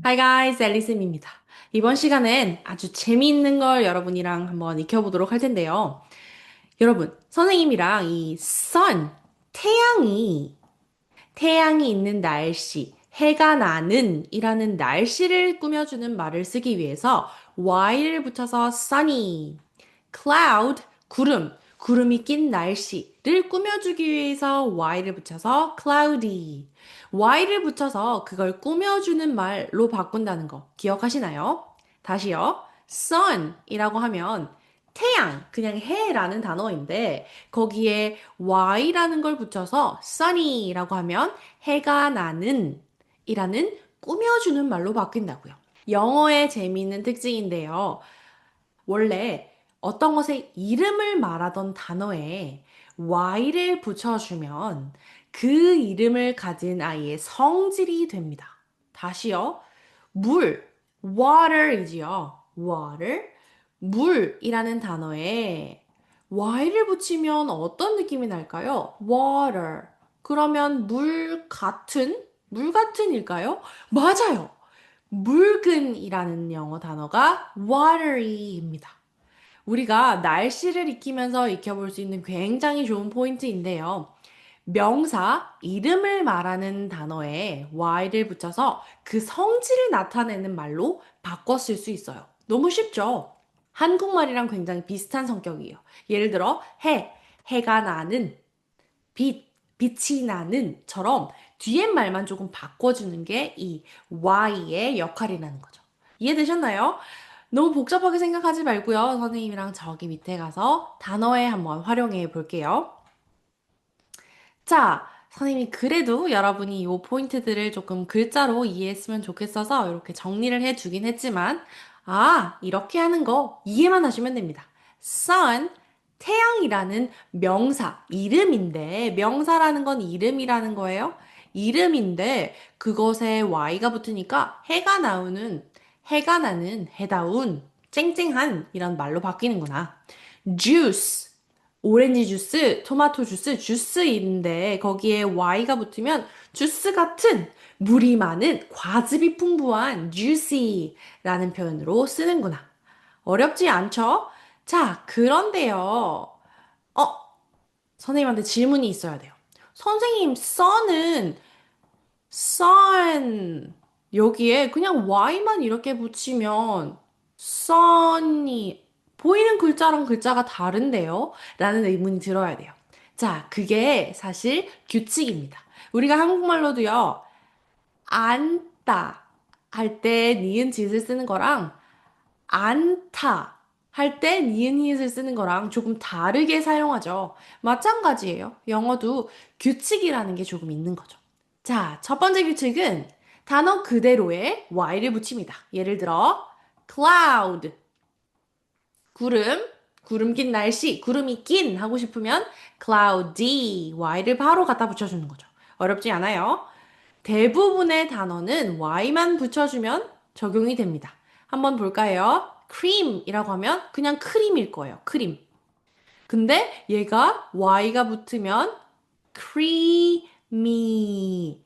Hi guys, 앨리스입니다. 이번 시간엔 아주 재미있는 걸 여러분이랑 한번 익혀보도록 할 텐데요. 여러분, 선생님이랑 이 sun, 태양이, 태양이 있는 날씨, 해가 나는 이라는 날씨를 꾸며주는 말을 쓰기 위해서 y를 붙여서 sunny, cloud, 구름, 구름이 낀 날씨를 꾸며주기 위해서 y를 붙여서 cloudy, y를 붙여서 그걸 꾸며주는 말로 바꾼다는 거 기억하시나요? 다시요. sun이라고 하면 태양, 그냥 해라는 단어인데 거기에 y라는 걸 붙여서 sunny라고 하면 해가 나는 이라는 꾸며주는 말로 바뀐다고요. 영어의 재미있는 특징인데요. 원래 어떤 것의 이름을 말하던 단어에 y를 붙여주면 그 이름을 가진 아이의 성질이 됩니다. 다시요. 물, water이지요. water, 물이라는 단어에 y를 붙이면 어떤 느낌이 날까요? water. 그러면 물 같은일까요? 맞아요. 묽은이라는 영어 단어가 watery입니다. 우리가 날씨를 익히면서 익혀볼 수 있는 굉장히 좋은 포인트인데요. 명사, 이름을 말하는 단어에 y를 붙여서 그 성질을 나타내는 말로 바꿔 쓸 수 있어요. 너무 쉽죠? 한국말이랑 굉장히 비슷한 성격이에요. 예를 들어, 해가 나는, 빛이 나는처럼 뒤에 말만 조금 바꿔주는 게 이 y의 역할이라는 거죠. 이해되셨나요? 너무 복잡하게 생각하지 말고요. 선생님이랑 저기 밑에 가서 단어에 한번 활용해 볼게요. 자, 선생님이 그래도 여러분이 이 포인트들을 조금 글자로 이해했으면 좋겠어서 이렇게 정리를 해주긴 했지만, 이렇게 하는 거 이해만 하시면 됩니다. sun, 태양이라는 명사, 이름인데, 명사라는 건 이름이라는 거예요. 이름인데, 그것에 y가 붙으니까 해가 나는, 해다운, 쨍쨍한 이런 말로 바뀌는구나. juice, 오렌지 주스, 토마토 주스, 주스인데 거기에 y가 붙으면 주스 같은 물이 많은 과즙이 풍부한 juicy라는 표현으로 쓰는구나. 어렵지 않죠? 자, 그런데요. 어, 선생님한테 질문이 있어야 돼요. 선생님, sun 여기에 그냥 y만 이렇게 붙이면 sun이 보이는 글자랑 글자가 다른데요? 라는 의문이 들어야 돼요. 자, 그게 사실 규칙입니다. 우리가 한국말로도요, 앉다 할 때 니은 짓을 쓰는 거랑 않다 할 때 니은 히읗을 쓰는 거랑 조금 다르게 사용하죠. 마찬가지예요. 영어도 규칙이라는 게 조금 있는 거죠. 자, 첫 번째 규칙은 단어 그대로에 y를 붙입니다. 예를 들어 cloud, 구름, 구름 낀 날씨, 구름이 낀 하고 싶으면 cloudy, y를 바로 갖다 붙여주는 거죠. 어렵지 않아요. 대부분의 단어는 y만 붙여주면 적용이 됩니다. 한번 볼까요? cream이라고 하면 그냥 크림일 거예요. 크림. 근데 얘가 y가 붙으면 creamy,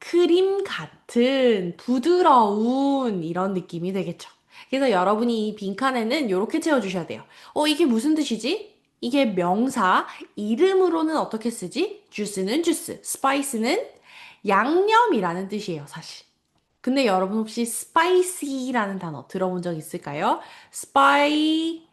크림 같은 부드러운 이런 느낌이 되겠죠. 그래서 여러분이 이 빈칸에는 이렇게 채워주셔야 돼요. 이게 무슨 뜻이지? 이게 명사, 이름으로는 어떻게 쓰지? 주스는 주스, 스파이스는 양념이라는 뜻이에요, 사실. 근데 여러분 혹시 spicy라는 단어 들어본 적 있을까요? spicy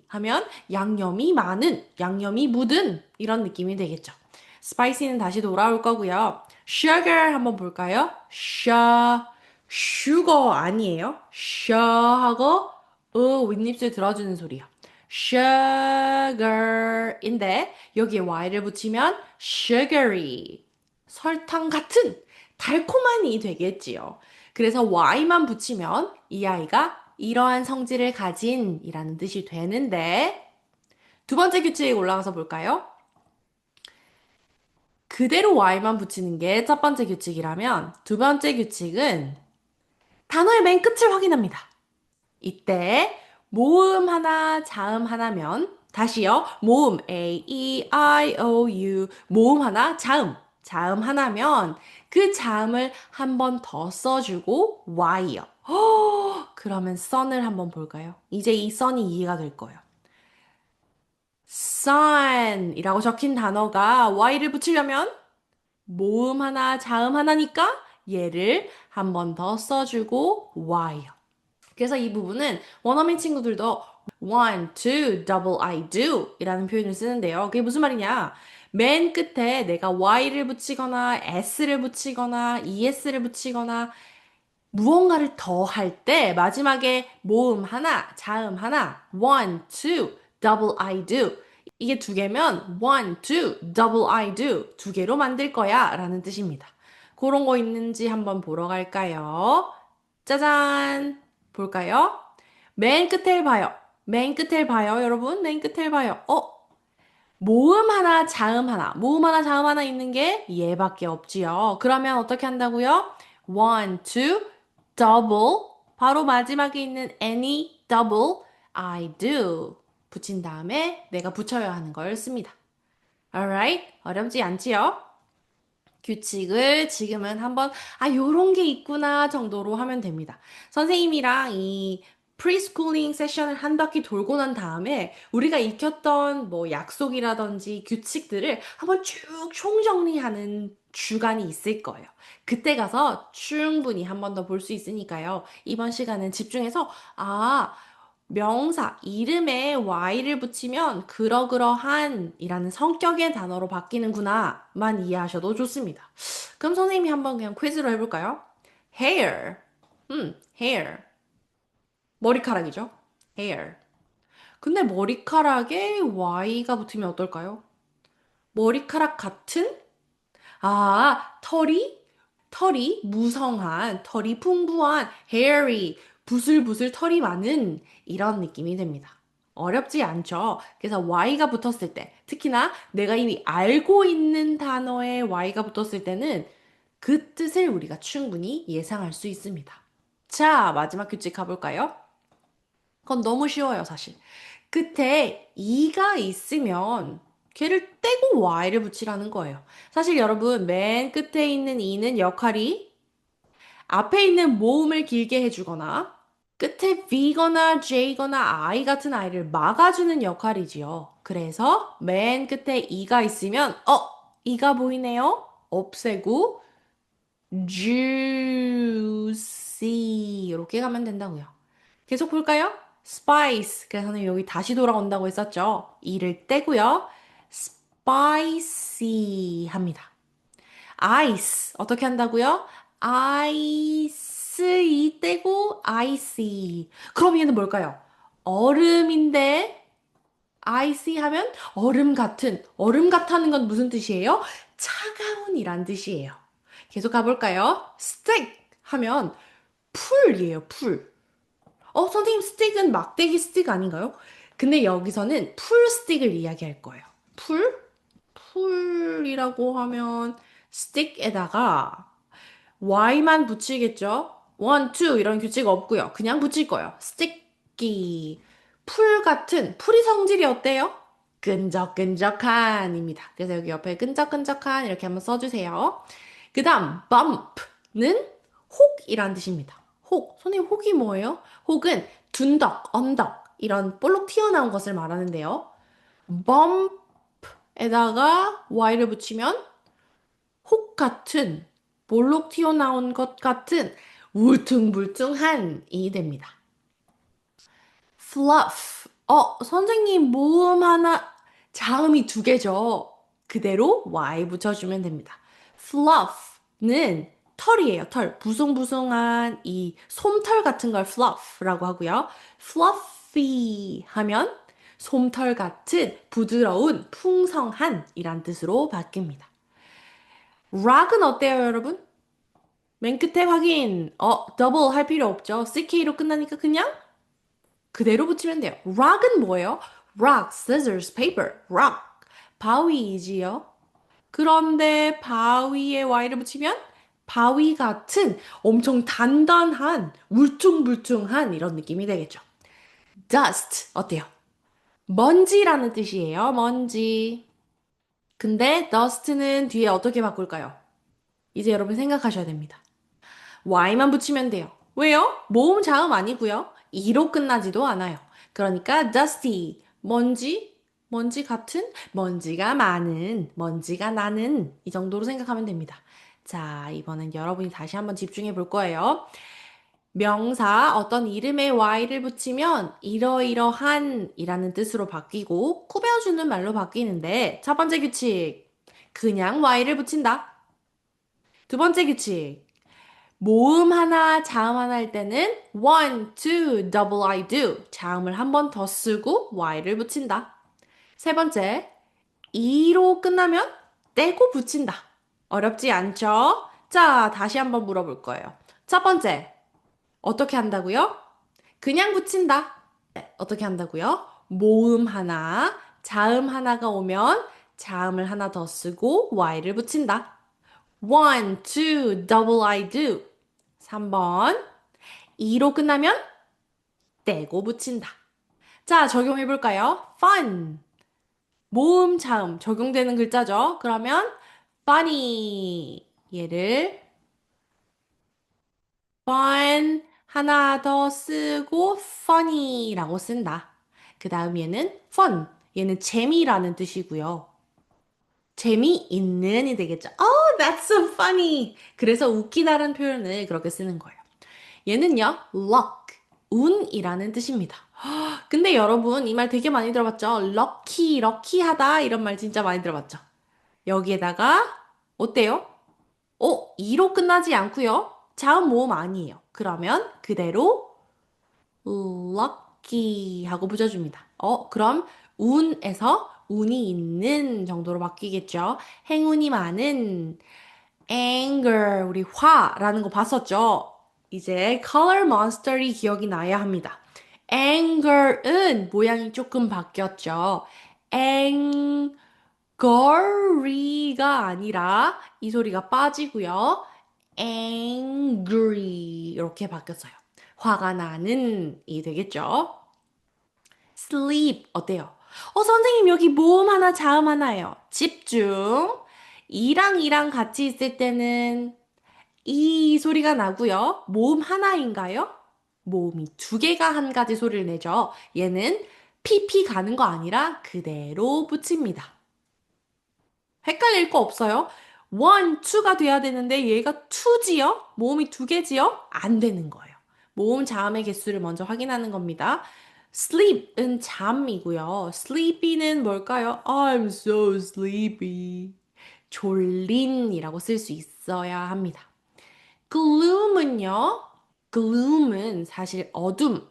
하면 양념이 많은, 양념이 묻은 이런 느낌이 되겠죠. spicy는 다시 돌아올 거고요. sugar 한번 볼까요? sugar 아니에요. ha고 윗입술 들어주는 소리요. sugar인데 여기에 y를 붙이면 sugary 설탕 같은 달콤한이 되겠지요. 그래서 y만 붙이면 이 아이가 이러한 성질을 가진 이라는 뜻이 되는데 두 번째 규칙 올라가서 볼까요? 그대로 y만 붙이는 게 첫 번째 규칙이라면 두 번째 규칙은 단어의 맨 끝을 확인합니다. 이때 모음 하나, 자음 하나면 다시요. 모음 A, E, I, O, U 모음 하나, 자음 하나면 그 그 자음을 한 번 더 써주고 y요. 그러면 sun을 한번 볼까요? 이제 이 sun이 이해가 될 거예요. sun이라고 적힌 단어가 y를 붙이려면 모음 하나, 자음 하나니까 얘를 한 번 더 써주고 y요. 그래서 이 부분은 원어민 친구들도 one, two, double I do 이라는 표현을 쓰는데요. 그게 무슨 말이냐? 맨 끝에 내가 y를 붙이거나 s를 붙이거나 es를 붙이거나 무언가를 더 할 때 마지막에 모음 하나, 자음 하나, one, two, double I do. 이게 두 개면 one, two, double I do. 두 개로 만들 거야 라는 뜻입니다. 그런 거 있는지 한번 보러 갈까요? 짜잔! 볼까요? 맨 끝을 봐요. 맨 끝을 봐요, 여러분. 맨 끝을 봐요. 모음 하나, 자음 하나. 모음 하나, 자음 하나 있는 게 얘밖에 없지요. 그러면 어떻게 한다고요? one, two, double. 바로 마지막에 있는 any, double, I do. 붙인 다음에 내가 붙여야 하는 걸 씁니다. Alright? 어렵지 않지요? 규칙을 지금은 한번, 요런 게 있구나 정도로 하면 됩니다. 선생님이랑 이 프리스쿨링 세션을 한 바퀴 돌고 난 다음에 우리가 익혔던 뭐 약속이라든지 규칙들을 한번 쭉 총정리하는 주간이 있을 거예요. 그때 가서 충분히 한 번 더 볼 수 있으니까요. 이번 시간은 집중해서, 명사, 이름에 y를 붙이면 그러그러한 이라는 성격의 단어로 바뀌는구나만 이해하셔도 좋습니다. 그럼 선생님이 한번 그냥 퀴즈로 해볼까요? hair. hair. 머리카락이죠? hair. 근데 머리카락에 y가 붙으면 어떨까요? 머리카락 같은? 털이 무성한, 털이 풍부한, hairy, 부슬부슬 털이 많은 이런 느낌이 됩니다. 어렵지 않죠? 그래서 y가 붙었을 때, 특히나 내가 이미 알고 있는 단어에 y가 붙었을 때는 그 뜻을 우리가 충분히 예상할 수 있습니다. 자, 마지막 규칙 가볼까요? 그건 너무 쉬워요, 사실. 끝에 이가 있으면 걔를 떼고 y를 붙이라는 거예요. 사실 여러분, 맨 끝에 있는 이는 역할이 앞에 있는 모음을 길게 해주거나 끝에 v거나 j거나 I 같은 아이를 막아주는 역할이지요. 그래서 맨 끝에 이가 있으면 이가 보이네요. 없애고 juicy 이렇게 가면 된다고요. 계속 볼까요? spice. 그래서 저는 여기 다시 돌아온다고 했었죠. 이를 떼고요. spicy 합니다. ice. 어떻게 한다고요? ice 이 떼고 icy. 그럼 얘는 뭘까요? 얼음인데 icy 하면 얼음 같은. 얼음 같다는 건 무슨 뜻이에요? 차가운이란 뜻이에요. 계속 가볼까요? stick 하면 풀이에요, 풀. 선생님, 스틱은 막대기 스틱 아닌가요? 근데 여기서는 풀 스틱을 이야기할 거예요. 풀? 풀이라고 하면 스틱에다가 y만 붙이겠죠? one, two 이런 규칙 없고요. 그냥 붙일 거예요. sticky. 풀 같은, 풀이 성질이 어때요? 끈적끈적한입니다. 그래서 여기 옆에 끈적끈적한 이렇게 한번 써주세요. 그 다음, bump는 혹이란 뜻입니다. 혹. 선생님, 혹이 뭐예요? 혹은 둔덕, 언덕, 이런 볼록 튀어나온 것을 말하는데요. bump에다가 y를 붙이면 혹 같은, 볼록 튀어나온 것 같은 울퉁불퉁한이 됩니다. fluff. 선생님, 모음 하나, 자음이 두 개죠. 그대로 y 붙여주면 됩니다. fluff는 털이에요, 털. 부송부송한 이 솜털 같은 걸 fluff라고 하고요. fluffy 하면 솜털 같은 부드러운, 풍성한 이란 뜻으로 바뀝니다. rock은 어때요, 여러분? 맨 끝에 확인. 더블 할 필요 없죠. CK로 끝나니까 그냥 그대로 붙이면 돼요. rock은 뭐예요? rock, scissors, paper, rock. 바위이지요. 그런데 바위에 y를 붙이면 바위 같은 엄청 단단한 울퉁불퉁한 이런 느낌이 되겠죠. dust 어때요? 먼지라는 뜻이에요. 먼지. 근데 dust는 뒤에 어떻게 바꿀까요? 이제 여러분 생각하셔야 됩니다. Y만 붙이면 돼요. 왜요? 모음 자음 아니고요. 이로 끝나지도 않아요. 그러니까 dusty, 먼지 같은, 먼지가 많은, 먼지가 나는 이 정도로 생각하면 됩니다. 자, 이번엔 여러분이 다시 한번 집중해 볼 거예요. 명사 어떤 이름에 y를 붙이면 이러이러한 이라는 뜻으로 바뀌고 꾸며주는 말로 바뀌는데 첫 번째 규칙, 그냥 y를 붙인다. 두 번째 규칙, 모음 하나, 자음 하나 할 때는 one, two, double I do. 자음을 한 번 더 쓰고 y를 붙인다. 세 번째, 이로 끝나면 떼고 붙인다. 어렵지 않죠? 자, 다시 한번 물어볼 거예요. 첫 번째, 어떻게 한다고요? 그냥 붙인다. 어떻게 한다고요? 모음 하나, 자음 하나가 오면 자음을 하나 더 쓰고 y를 붙인다. one, two, double I do. 3번. 2로 끝나면 떼고 붙인다. 자, 적용해 볼까요? fun. 모음, 자음 적용되는 글자죠. 그러면 funny. 얘를 fun 하나 더 쓰고 funny라고 쓴다. 그 다음 얘는 fun. 얘는 재미라는 뜻이고요. 재미있는이 되겠죠. Oh, that's so funny. 그래서 웃기다는 표현을 그렇게 쓰는 거예요. 얘는요, luck, 운이라는 뜻입니다. 근데 여러분, 이 말 되게 많이 들어봤죠? lucky, lucky하다 이런 말 진짜 많이 들어봤죠? 여기에다가 어때요? 이로 끝나지 않고요. 자음 모음 아니에요. 그러면 그대로 lucky 하고 붙여줍니다. 그럼 운에서 운이 있는 정도로 바뀌겠죠. 행운이 많은 anger, 우리 화라는 거 봤었죠? 이제 color monster이 기억이 나야 합니다. anger은 모양이 조금 바뀌었죠. angry가 아니라 이 소리가 빠지고요. angry 이렇게 바뀌었어요. 화가 나는 이 되겠죠? sleep 어때요? 선생님 여기 모음 하나 자음 하나예요. 집중. 이랑 같이 있을 때는 이 소리가 나고요. 모음 하나인가요? 모음이 두 개가 한 가지 소리를 내죠. 얘는 PP 가는 거 아니라 그대로 붙입니다. 헷갈릴 거 없어요? one, two가 돼야 되는데 얘가 two지요? 모음이 두 개지요? 안 되는 거예요. 모음 자음의 개수를 먼저 확인하는 겁니다. sleep은 잠이고요. sleepy는 뭘까요? I'm so sleepy. 졸린이라고 쓸 수 있어야 합니다. gloom은요? gloom은 사실 어둠,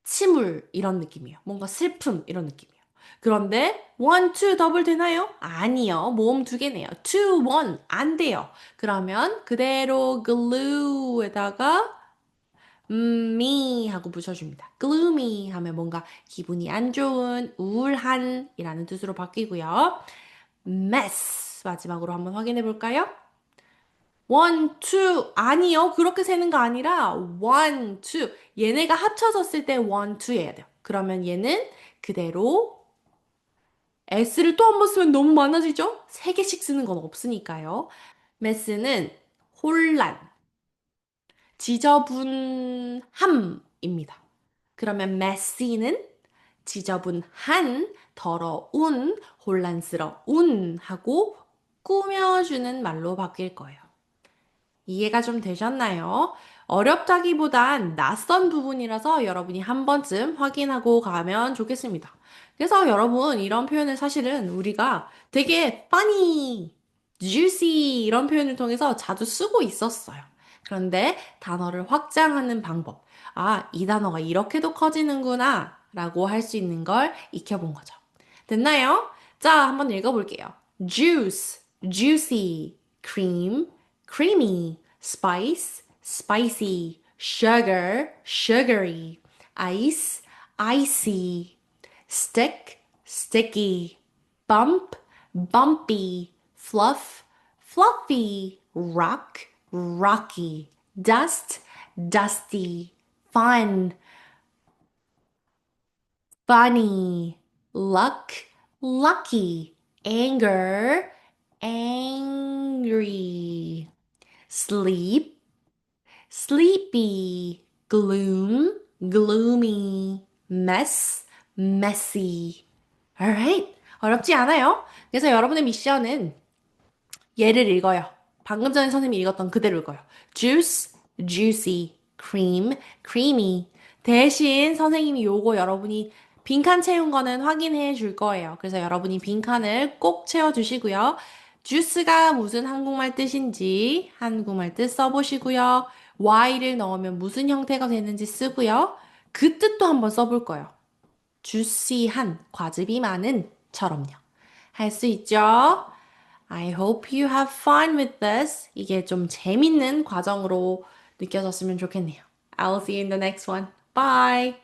침울 이런 느낌이에요. 뭔가 슬픔 이런 느낌이에요. 그런데 one, two 더블 되나요? 아니요. 모음 두 개네요. two, one 안 돼요. 그러면 그대로 glue에다가 me 하고 붙여줍니다. gloomy 하면 뭔가 기분이 안 좋은, 우울한 이라는 뜻으로 바뀌고요. mess 마지막으로 한번 확인해 볼까요? one, two 아니요. 그렇게 세는 거 아니라 one, two 얘네가 합쳐졌을 때 one, two 해야 돼요. 그러면 얘는 그대로 S를 또 한 번 쓰면 너무 많아지죠? 세 개씩 쓰는 건 없으니까요. mess는 혼란, 지저분함입니다. 그러면 messy는 지저분한, 더러운, 혼란스러운 하고 꾸며주는 말로 바뀔 거예요. 이해가 좀 되셨나요? 어렵다기보단 낯선 부분이라서 여러분이 한 번쯤 확인하고 가면 좋겠습니다. 그래서 여러분, 이런 표현을 사실은 우리가 되게 funny, juicy 이런 표현을 통해서 자주 쓰고 있었어요. 그런데 단어를 확장하는 방법. 이 단어가 이렇게도 커지는구나 라고 할 수 있는 걸 익혀본 거죠. 됐나요? 자, 한번 읽어볼게요. juice, juicy, cream, creamy, spice, spicy, sugar, sugary, ice, icy, stick, sticky, bump, bumpy, fluff, fluffy, rock, rocky, dust, dusty, fun, funny, luck, lucky, anger, angry, sleep, sleepy, gloom, gloomy, mess, messy. Alright. 어렵지 않아요? 그래서 여러분의 미션은 얘를 읽어요. 방금 전에 선생님이 읽었던 그대로 읽어요. juice, juicy, cream, creamy. 대신 선생님이 요거 여러분이 빈칸 채운 거는 확인해 줄 거예요. 그래서 여러분이 빈칸을 꼭 채워주시고요. juice가 무슨 한국말 뜻인지 한국말 뜻 써보시고요. y를 넣으면 무슨 형태가 되는지 쓰고요. 그 뜻도 한번 써볼 거예요. 주시한, 과즙이 많은처럼요. 할 수 있죠? I hope you have fun with this. 이게 좀 재밌는 과정으로 느껴졌으면 좋겠네요. I'll see you in the next one. Bye!